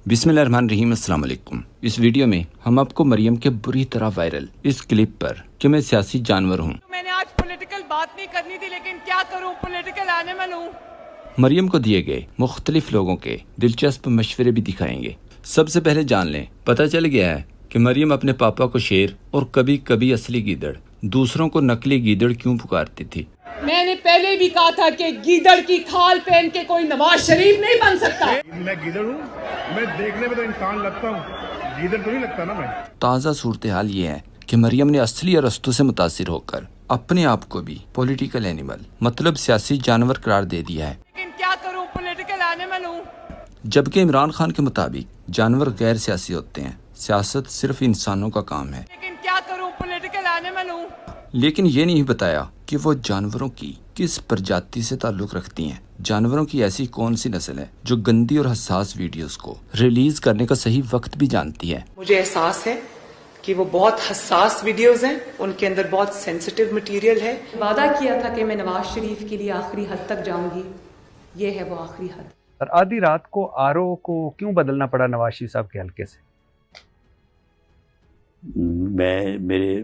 بسم اللہ الرحمن الرحیم۔ السلام علیکم۔ اس ویڈیو میں ہم آپ کو مریم کے بری طرح وائرل اس کلپ پر کہ میں سیاسی جانور ہوں، میں نے آج پولیٹیکل بات نہیں کرنی تھی لیکن کیا کروں، پولیٹیکل اینیمل ہوں۔ مریم کو دیے گئے مختلف لوگوں کے دلچسپ مشورے بھی دکھائیں گے۔ سب سے پہلے جان لیں، پتہ چل گیا ہے کہ مریم اپنے پاپا کو شیر اور کبھی کبھی اصلی گیدڑ، دوسروں کو نقلی گیدڑ کیوں پکارتی تھی۔ میں نے پہلے بھی کہا تھا کہ گیدڑ کی کھال پہن کے کوئی نواز شریف نہیں بن سکتا۔ میں گیدڑ ہوں، میں دیکھنے میں تو انسان لگتا ہوں، گیدڑ تو نہیں لگتا نا میں۔ تازہ صورتحال یہ ہے کہ مریم نے اصلی ارسطو سے متاثر ہو کر اپنے آپ کو بھی پولیٹیکل اینیمل مطلب سیاسی جانور قرار دے دیا ہے، لیکن کیا کروں، پولیٹیکل اینیمل ہوں۔ جبکہ عمران خان کے مطابق جانور غیر سیاسی ہوتے ہیں، سیاست صرف انسانوں کا کام ہے۔ لیکن کیا کروں، پولیٹیکل اینیمل ہوں۔ لیکن یہ نہیں بتایا کہ وہ جانوروں کی کس پرجاتی سے تعلق رکھتی ہیں۔ جانوروں کی ایسی کون سی نسل ہے جو گندی اور حساس ویڈیوز کو ریلیز کرنے کا صحیح وقت بھی جانتی ہے۔ مجھے احساس ہے کہ وہ بہت حساس ویڈیوز ہیں، ان کے اندر بہت سینسیٹیو مٹیریل ہے۔ وعدہ کیا تھا کہ میں نواز شریف کے لیے آخری حد تک جاؤں گی، یہ ہے وہ آخری حد۔ اور آدھی رات کو آرو کو کیوں بدلنا پڑا نواز شریف صاحب کے حلقے سے؟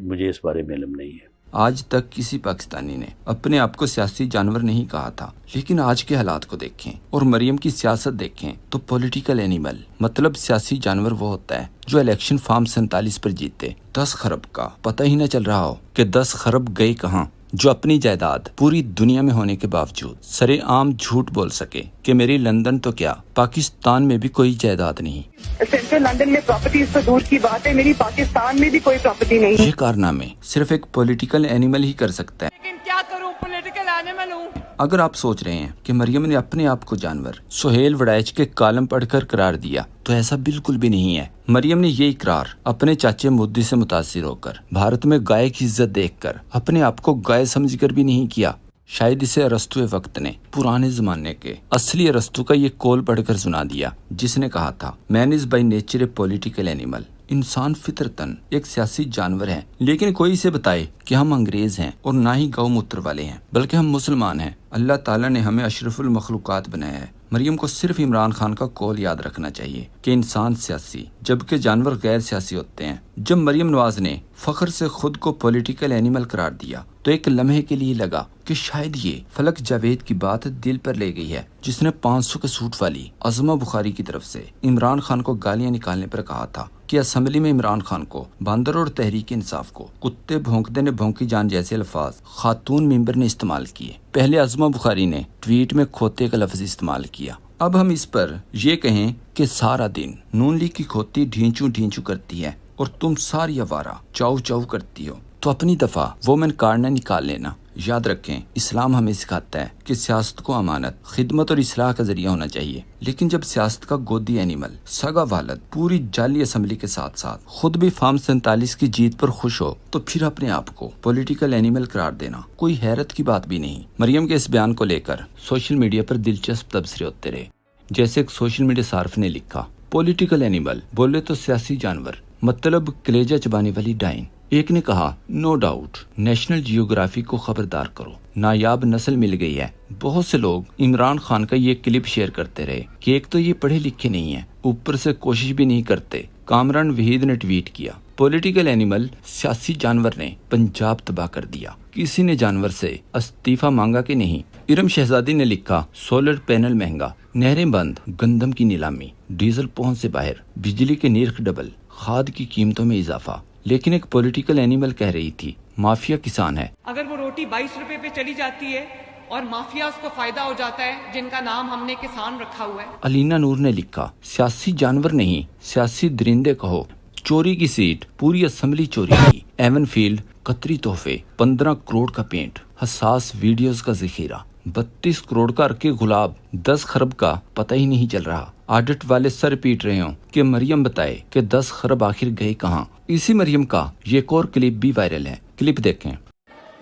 مجھے اس بارے میں علم نہیں ہے۔ آج تک کسی پاکستانی نے اپنے آپ کو سیاسی جانور نہیں کہا تھا، لیکن آج کے حالات کو دیکھیں اور مریم کی سیاست دیکھیں تو پولیٹیکل اینیمل مطلب سیاسی جانور وہ ہوتا ہے جو الیکشن فارم 47 پر جیتے 10 خرب کا پتہ ہی نہ چل رہا ہو کہ 10 خرب گئے کہاں، جو اپنی جائیداد پوری دنیا میں ہونے کے باوجود سرے عام جھوٹ بول سکے کہ میری لندن تو کیا پاکستان میں بھی کوئی جائیداد نہیں۔ سینٹرل لندن میں پراپرٹیز تو دور کی بات ہے، میری پاکستان میں بھی کوئی پراپرٹی نہیں۔ یہ کارنامے صرف ایک پولیٹیکل اینیمل ہی کر سکتا ہے۔ لیکن کیا کروں، پولیٹیکل اینیمل ہوں۔ اگر آپ سوچ رہے ہیں کہ مریم نے اپنے آپ کو جانور سہیل وڑائچ کے کالم پڑھ کر قرار دیا تو ایسا بالکل بھی نہیں ہے۔ مریم نے یہ اقرار اپنے چاچے مودی سے متاثر ہو کر، بھارت میں گائے کی عزت دیکھ کر اپنے آپ کو گائے سمجھ کر بھی نہیں کیا۔ شاید اسے ارسطو وقت نے پرانے زمانے کے اصلی ارسطو کا یہ قول پڑھ کر سنا دیا، جس نے کہا تھا man is by nature a political animal. انسان فطرتاً ایک سیاسی جانور ہے، لیکن کوئی اسے بتائے کہ ہم انگریز ہیں اور نہ ہی گو موتر والے ہیں، بلکہ ہم مسلمان ہیں۔ اللہ تعالیٰ نے ہمیں اشرف المخلوقات بنایا ہے۔ مریم کو صرف عمران خان کا قول یاد رکھنا چاہیے کہ انسان سیاسی جبکہ جانور غیر سیاسی ہوتے ہیں۔ جب مریم نواز نے فخر سے خود کو پولیٹیکل اینیمل قرار دیا تو ایک لمحے کے لیے لگا کہ شاید یہ فلک جاوید کی بات دل پر لے گئی ہے، جس نے 500 کے سوٹ والی عظمہ بخاری کی طرف سے عمران خان کو گالیاں نکالنے پر کہا تھا کہ اسمبلی میں عمران خان کو باندر اور تحریک انصاف کو کتے بھونکتے نے بھونکی جان جیسے الفاظ خاتون ممبر نے استعمال کیے۔ پہلے عظمہ بخاری نے ٹویٹ میں کھوتے کا لفظ استعمال کیا۔ اب ہم اس پر یہ کہیں کہ سارا دن نون لیگ کی کھوتی ڈھینچو ڈھینچو کرتی ہے اور تم ساری آوارہ چاؤ چاؤ کرتی ہو، تو اپنی دفعہ وومن کارڈ نکال لینا۔ یاد رکھیں، اسلام ہمیں سکھاتا ہے کہ سیاست کو امانت، خدمت اور اصلاح کا ذریعہ ہونا چاہیے، لیکن جب سیاست کا گودی اینیمل سگا والد پوری جعلی اسمبلی کے ساتھ ساتھ خود بھی فارم 47 کی جیت پر خوش ہو تو پھر اپنے آپ کو پولیٹیکل اینیمل قرار دینا کوئی حیرت کی بات بھی نہیں۔ مریم کے اس بیان کو لے کر سوشل میڈیا پر دلچسپ تبصرے ہوتے رہے، جیسے ایک سوشل میڈیا صارف نے لکھا، پولیٹیکل اینیمل بولے تو سیاسی جانور مطلب کلیجہ چبانے والی ڈائن۔ ایک نے کہا، نو ڈاؤٹ نیشنل جیوگرافی کو خبردار کرو، نایاب نسل مل گئی ہے۔ بہت سے لوگ عمران خان کا یہ کلپ شیئر کرتے رہے کہ ایک تو یہ پڑھے لکھے نہیں ہیں، اوپر سے کوشش بھی نہیں کرتے۔ کامران وحید نے ٹویٹ کیا، پولیٹیکل اینیمل سیاسی جانور نے پنجاب تباہ کر دیا، کسی نے جانور سے استعفیٰ مانگا کہ نہیں۔ ارم شہزادی نے لکھا، سولر پینل مہنگا، نہریں بند، گندم کی نیلامی، ڈیزل پہنچ سے باہر، بجلی کے نرخ ڈبل، کھاد کی قیمتوں میں اضافہ۔ لیکن ایک پولیٹیکل اینیمل کہہ رہی تھی مافیا کسان ہے۔ اگر وہ روٹی 22 روپے پہ چلی جاتی ہے اور مافیا اس کو فائدہ ہو جاتا ہے، جن کا نام ہم نے کسان رکھا ہوا ہے۔ علینا نور نے لکھا، سیاسی جانور نہیں سیاسی درندے کہو، چوری کی سیٹ پوری اسمبلی چوری کی، ایون فیلڈ قطری تحفے، 15 کروڑ کا پینٹ، حساس ویڈیوز کا ذخیرہ، 32 کروڑ کا ارکے گلاب، 10 خرب کا پتہ ہی نہیں چل رہا۔ آڈٹ والے سر پیٹ رہے ہوں کہ مریم بتائے کہ 10 خرب آخر گئے کہاں۔ اسی مریم کا یہ ایک اور کلپ بھی وائرل ہے، کلپ دیکھیں۔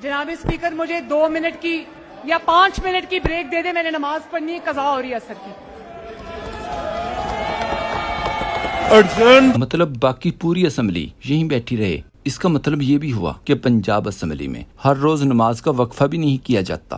جناب اسپیکر، مجھے 2 منٹ کی یا 5 منٹ کی بریک دے دے، میں نے نماز پڑھنی ہے، قضا ہو رہی ہے اثر کی۔ مطلب باقی پوری اسمبلی یہیں بیٹھی رہے، اس کا مطلب یہ بھی ہوا کہ پنجاب اسمبلی میں ہر روز نماز کا وقفہ بھی نہیں کیا جاتا،